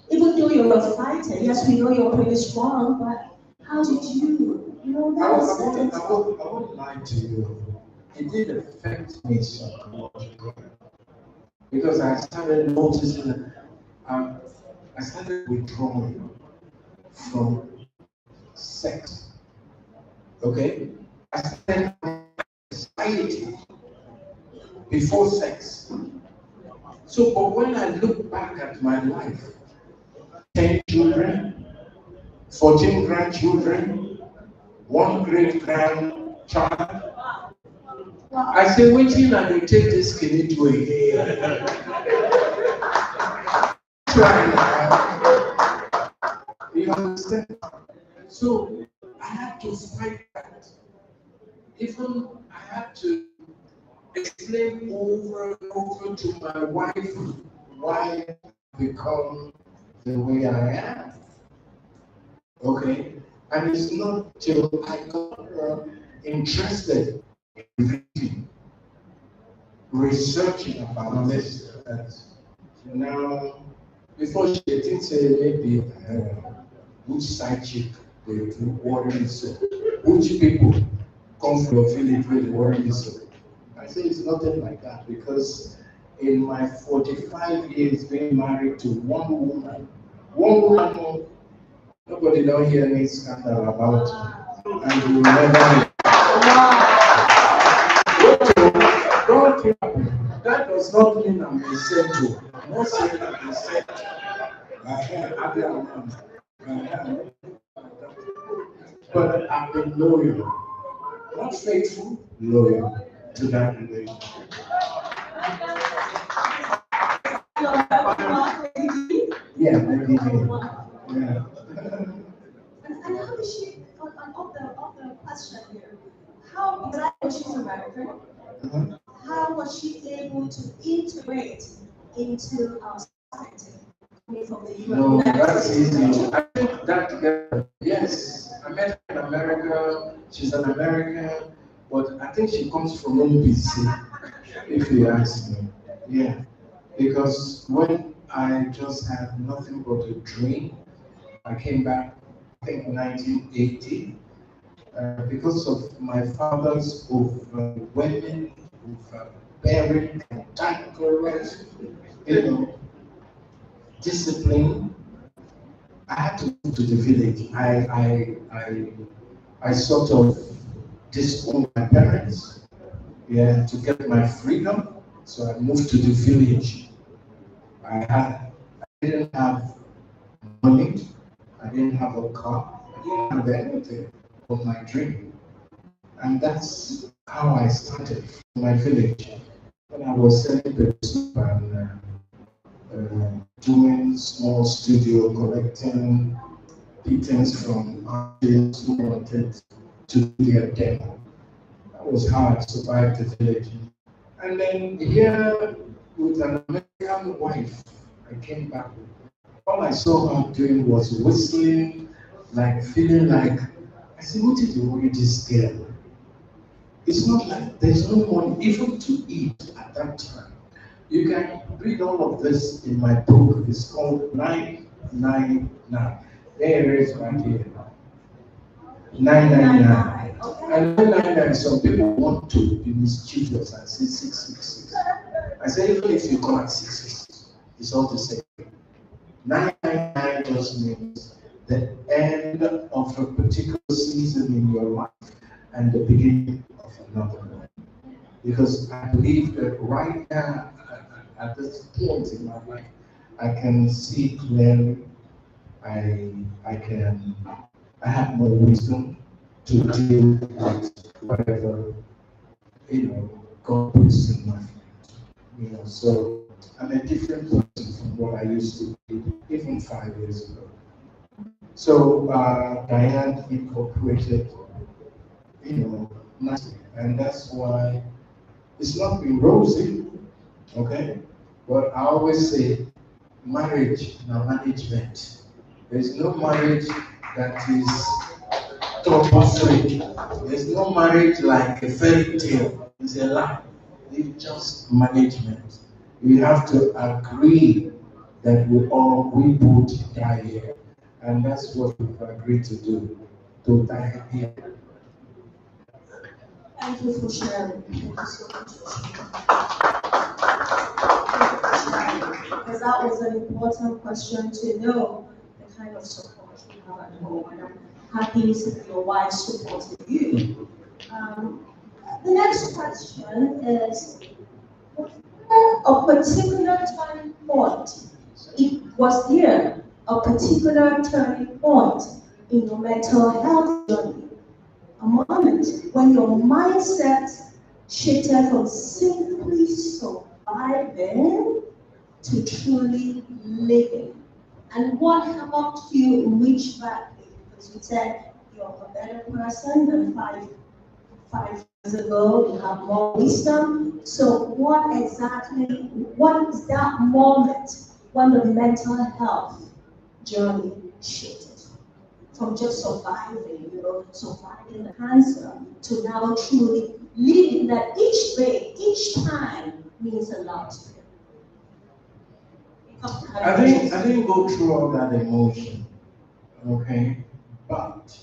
Even though you're a fighter, yes, we know you're pretty strong, but how did you, that uncertainty? I won't lie to you. It did affect me psychologically. Because I started noticing, I started withdrawing from sex. Okay? I started anxiety before sex. So, but when I look back at my life, 10 children, 14 grandchildren, 1 great-grandchild, I say, waiting and you take this kidney to a year. You understand? So I had to fight that. Even I had to explain over and over to my wife why I become the way I am. Okay? And it's not till I got interested in reading, researching about this that now, before she didn't say maybe which side chick they do ordering so, which people come from a village with ordering so. I say it's nothing like that because in my 45 years being married to one woman, nobody don't hear any scandal about her, and you will never hear. That does not mean I'm a saint. I'm not saying I'm a saint. But I've been loyal, not faithful, loyal to that relationship. Yeah, maybe. Yeah. And how is she, of the question here, how, because I know she's American, how was she able to integrate into our society? From the US? No, that's easy. I think that, yes, I met her in America, she's an American, but I think she comes from NBC, if you ask me. Yeah, because when I just had nothing but a dream, I came back, I think 1980, because of my father's overwhelming, overbearing, cantankerous, discipline. I had to move to the village. I sort of disowned my parents, to get my freedom. So I moved to the village. I didn't have money. I didn't have a car. I didn't have anything but my dream. And that's how I started in my village. When I was selling the soup and doing small studio, collecting beatings from artists who wanted to do their demo. That was how I survived the village. And then here, with an American wife, I came back. All I saw her doing was whistling, like feeling like, I said, what did you worry this girl? It's not like there's no money even to eat at that time. You can read all of this in my book. It's called 999. There it is right here. 999. And 999, some people want to be mischievous and say 666. I say, even if you come at 666, it's all the same. 999 just means the end of a particular season in your life and the beginning of another one. Because I believe that right now, at this point in my life, I can see clearly. I have more wisdom. to deal with whatever, God puts in my hand. So I'm a different person from what I used to be, even 5 years ago. So Diane incorporated, nicely, and that's why it's not been rosy, okay? But I always say, marriage now management. There's no marriage that is trouble-free. There's no marriage like a fairy tale. It's a lie. It's just management. We have to agree that we both die here. And that's what we've agreed to do, to die here. Thank you for sharing. Thank you so much for sharing. Because that was an important question to know the kind of support you have at home. And I'm happy to see your wife supported you. The next question is, a particular turning point, was there a particular turning point in your mental health journey? A moment when your mindset shifted from simply surviving to truly living. And what helped you reach that? Because you said you're a better person than five years ago, you have more wisdom. So what is that moment when the mental health journey shifted? From just surviving, surviving the cancer, to now truly living that each day, each time means a lot to you. I didn't go through all that emotion, okay? But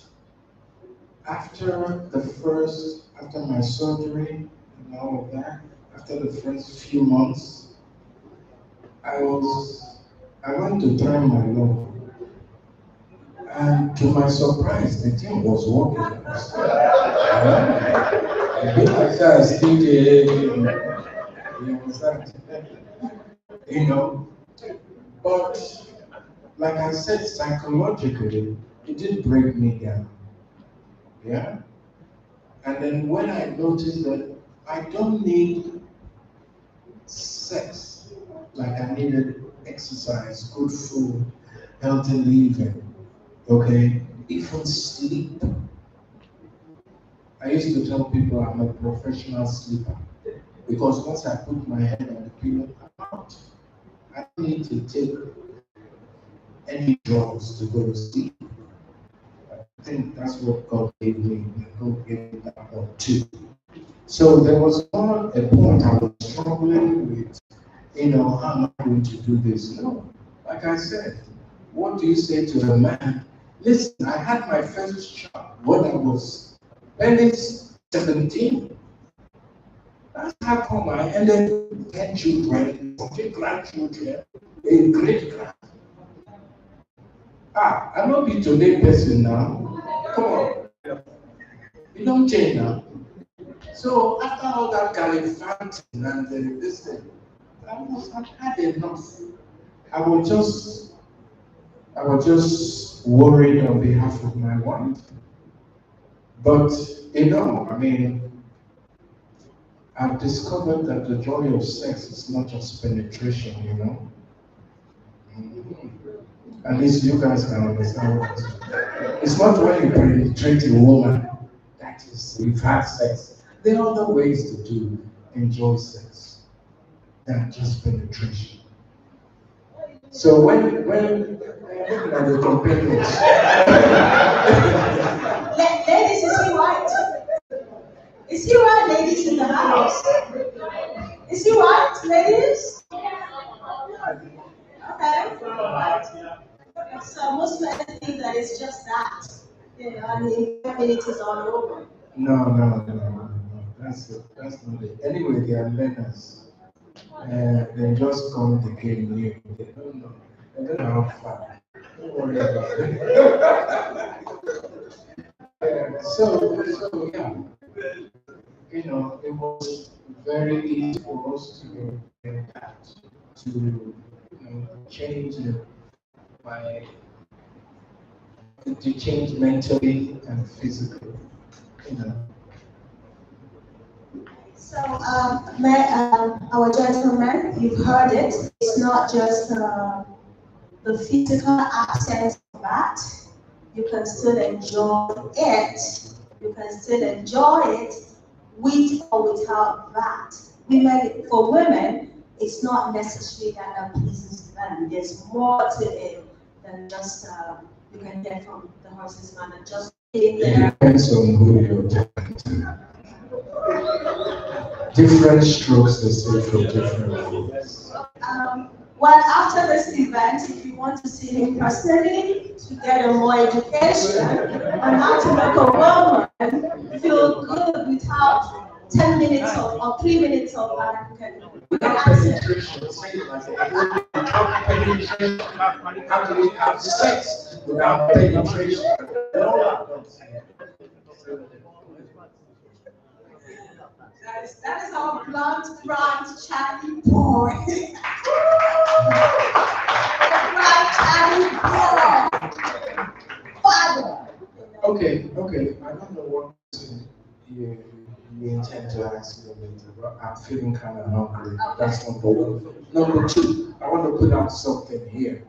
after my surgery and all of that, after the first few months, I went to try my luck. And to my surprise, the thing was working. A bit like that, I still did, you understand? But like I said, psychologically, it did break me down. Yeah? And then when I noticed that I don't need sex like I needed exercise, good food, healthy living. Okay, even sleep. I used to tell people I'm a professional sleeper because once I put my head on the pillow, I'm out. I don't need to take any drugs to go to sleep. I think that's what God gave me. God gave me that one too. So there was not a point I was struggling with, how am I going to do this? No, like I said, what do you say to a man? Listen, I had my first child when I was barely 17. That's how come I ended up 10 children, 14 grandchildren, a great-grand. I'm not be today person now. Come on. You don't change now. So after all that gallivanting and this thing, I've had enough. I was just worried on behalf of my wife. But, I've discovered that the joy of sex is not just penetration, At least you guys can understand that. It's not when you penetrate a woman, that is, we've had sex. There are other ways to enjoy sex than just penetration. So when looking at the companions, ladies, is he right? Is he right, ladies in the house? Is he right, ladies? Okay. So most men think that it's just that. 5 minutes is all over. No. That's not it. Anyway, they are learners. They just come to game new. They don't know. They don't know how far. Don't worry about it. So yeah. It was very easy for us to adapt to change to change mentally and physically. So, our gentlemen, you've heard it. It's not just the physical absence of that. You can still enjoy it. You can still enjoy it with or without that. For women, it's not necessarily that pleases them. There's more to it than just you can get from the horse's manner. Just being there. It depends on who you're talking to. Different strokes the same for different folks. Well, after this event, if you want to see him personally, to get a more education on how to make a woman feel good without 10 minutes or 3 minutes of penetration. How do we have sex without penetration? That is our blunt, chatty boy. Okay. I don't know what you intend to ask me later, but I'm feeling kind of hungry. That's number one. Number two, I want to put out something here.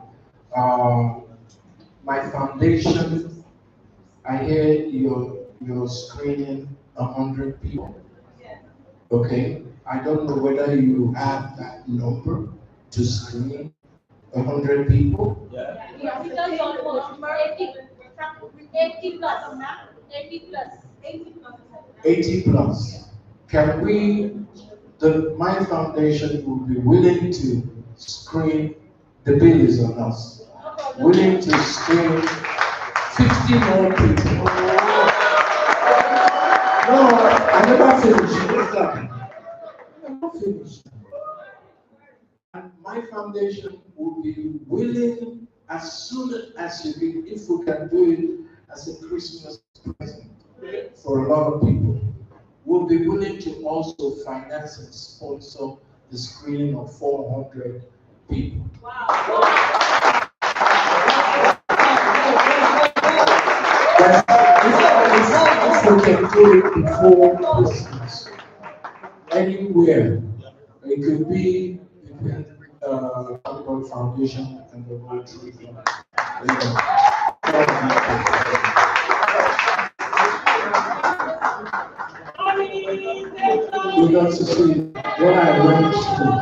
My foundation, I hear you're screening 100 people. Okay, I don't know whether you have that number to screen 100 people. Yeah. 80 plus. Can we, my foundation will be willing to screen, the bill is on us, willing to screen 50 more people. No, I never finished. I never finished. And my foundation will be willing, as soon as you can, if we can do it as a Christmas present for a lot of people, we'll be willing to also finance and sponsor the screening of 400 people. Wow. If we can do it before Christmas, anywhere, it could be between the Foundation and the Rotary. You got to see what I went through.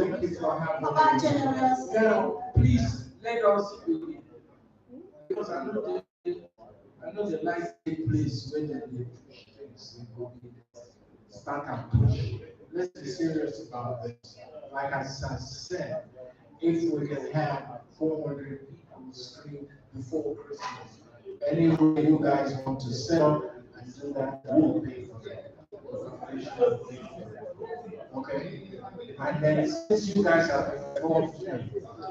Thank you for having me. Now, please let us be, because I know the life take place when they push things and go start and push. Let's be serious about this. Like I said, if we can have 400 people screen before Christmas, anyway you guys want to sell and do that, we'll pay for that. Okay? And then since you guys are involved,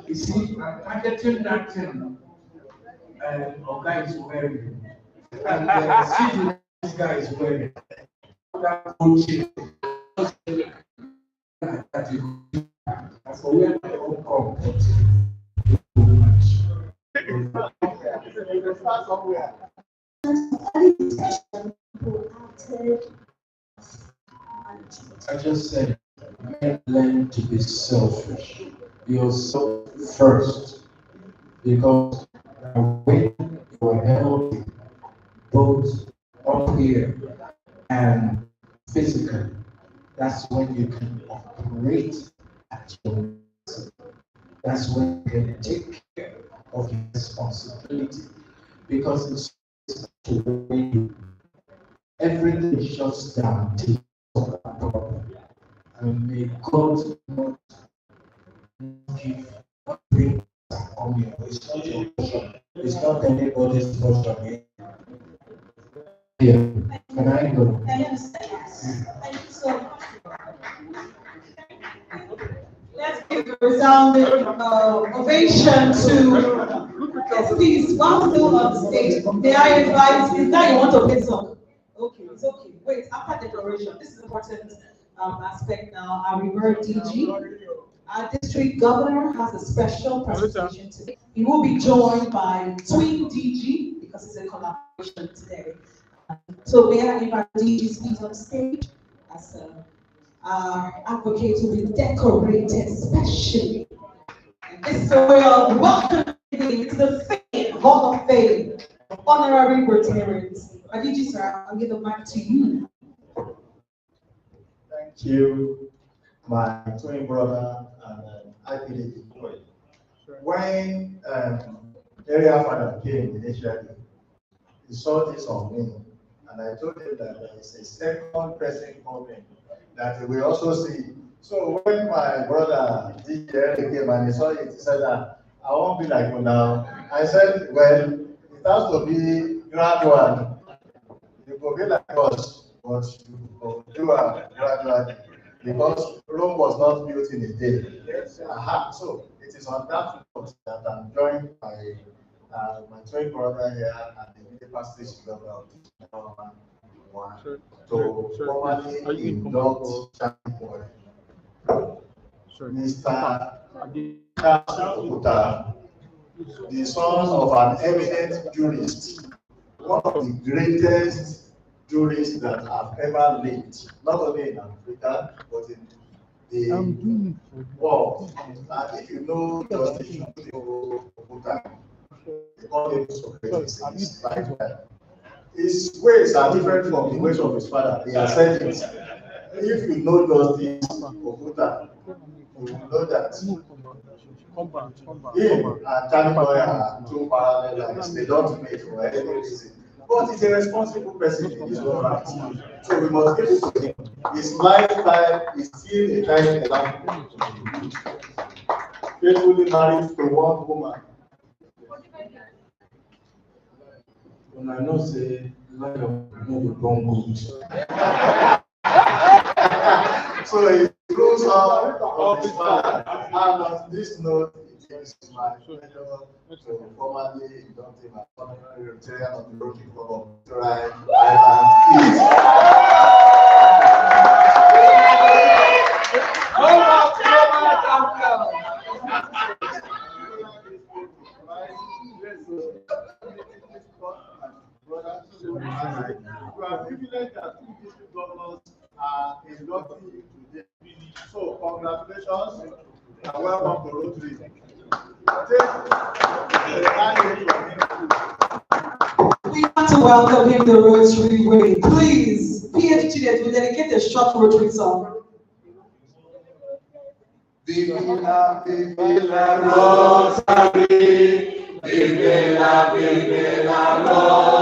you see, I'm targeting that thing, and Oga is wearing, and see this guy is wearing. That bullshit. For where my own company too much. I just said, men learn to be selfish. Yourself first, because when you are healthy, both up here and physically, that's when you can operate at your best. That's when you can take care of your responsibility, because it's to worry. Everything shuts down to solve that problem. And may God not give bring on you. It's not your portion. It's not anybody's portion. Yeah. Can I go? Thank you so much. Let's give a resounding ovation to, yes, please, while still on stage, may I invite, is that you want to play song? Okay, it's okay. Wait, after declaration, this is an important aspect now. Our revert DG, our district governor has a special presentation today. He will be joined by Twin DG because it's a collaboration today. So may I invite DG speak on stage as our advocate will be decorated specially. And this is a way of welcoming to the Hall of Fame of honorary Rotarians. DG, sir, I'll give the mic to you. Thank you, my twin brother and Ikeja GRA. When area father came initially, he saw this on me, and I told him that there is a second pressing problem that we also see. So when my brother DJ came and he saw it, he said that I won't be like you now. I said, well, it has to be gradual. You will be like us, but you will do it gradually. Because Rome was not built in a day. So it is on that note that I'm joined by my twin brother here and the University Governor to formally induct Mr. Abiodun, the son of an eminent jurist, one of the greatest jurists that have ever lived, not only in Africa, but in the world. And if you know Justice Abiodun, the only Socrates in his lifetime. His ways are different from the ways of his father. He has said it. If you know Justice Abiodun, you will know that him and Damilola are two parallel lines. They don't meet for any reason. But he's a responsible person in his own right. So we must give it to him. His lifestyle is still a kind example. Faithfully married to one woman. When I know say life no go come good. So he grows up of his father. And on this note, it is my pleasure to formally induct him as honorary Rotarian of the Rotary Club Rhode Island East. You are privileged that two district governors are inducting you today. So congratulations and welcome to Rotary. We want to welcome him the Rotary way. Please, PhD students, we dedicate a short Rotary song. Viva, viva Rotary, viva, viva Rotary.